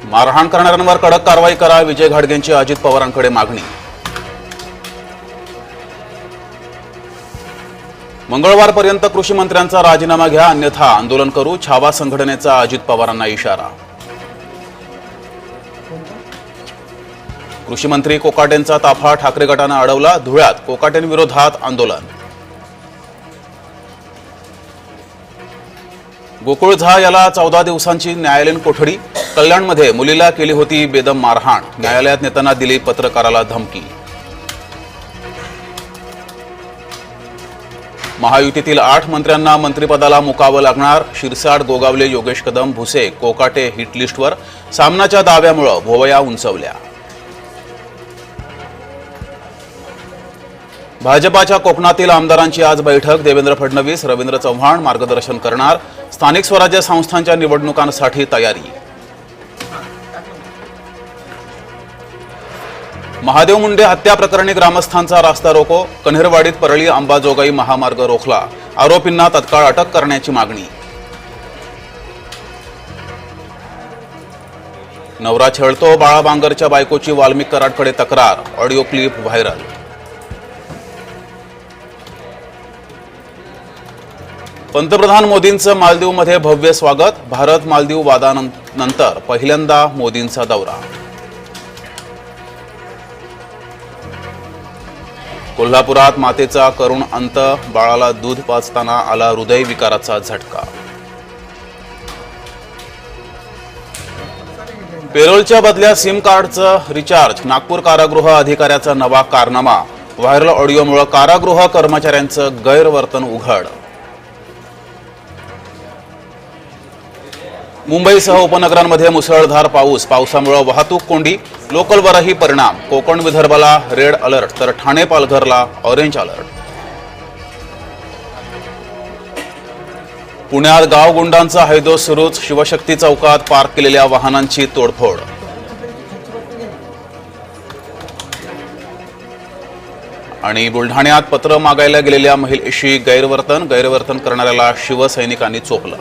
मारहाण करणाऱ्यांवर कडक कारवाई करा, विजय घाडगेंची अजित पवारांकडे मागणी. मंगळवारपर्यंत कृषी मंत्र्यांचा राजीनामा घ्या, अन्यथा आंदोलन करू, छावा संघटनेचा अजित पवारांना इशारा. कृषी मंत्री कोकाटेंचा ताफा ठाकरे गटानं अडवला, धुळ्यात कोकाटेंविरोधात आंदोलन. गोकुळ झा याला 14 दिवसांची न्यायालयीन कोठडी, कल्याणमध्ये मुलीला केली होती बेदम मारहाण, न्यायालयात नेताना दिली पत्रकाराला धमकी. महायुतीतील 8 मंत्र्यांना मंत्रिपदाला मुकावं लागणार, शिरसाट, गोगावले, योगेश कदम, भुसे, कोकाटे हिट लिस्टवर, सामनाच्या दाव्यामुळे भोवया उंचवल्या. भाजपाच्या कोकणातील आमदारांची आज बैठक, देवेंद्र फडणवीस, रवींद्र चव्हाण मार्गदर्शन करणार, स्थानिक स्वराज्य संस्थांच्या निवडणुकांसाठी तयारी. महादेव मुंडे हत्या प्रकरणी ग्रामस्थांचा रास्ता रोको, कन्हेरवाडीत परळी अंबाजोगाई महामार्ग रोखला, आरोपींना तत्काळ अटक करण्याची मागणी. नवरा छळतो, बाळा बांगरच्या बायकोची वाल्मिक कराडकडे तक्रार, ऑडिओ क्लिप व्हायरल. पंतप्रधान मोदींचं मालदीवमध्ये भव्य स्वागत, भारत मालदीव वादानंतर पहिल्यांदा मोदींचा दौरा. कोल्हापुरात मातेचा करुण अंत, बाळाला दूध पाजताना आला हृदयविकाराचा झटका. पेरोलच्या बदल्यात सिम कार्डचं रिचार्ज, नागपूर कारागृह अधिकाऱ्याचा नवा कारनामा, व्हायरल ऑडिओमुळे कारागृह कर्मचाऱ्यांचं गैरवर्तन उघड. मुंबईसह उपनगरांमध्ये मुसळधार पाऊस, पावसामुळे वाहतूक कोंडी, लोकलवरही परिणाम, कोकण विदर्भाला रेड अलर्ट तर ठाणे पालघरला ऑरेंज अलर्ट. पुण्यात गावगुंडांचा हैदोस सुरूच, शिवशक्ती चौकात पार्क केलेल्या वाहनांची तोडफोड. आणि बुलढाण्यात पत्र मागायला गेलेल्या महिलेशी गैरवर्तन करणाऱ्याला शिवसैनिकांनी चोपलं.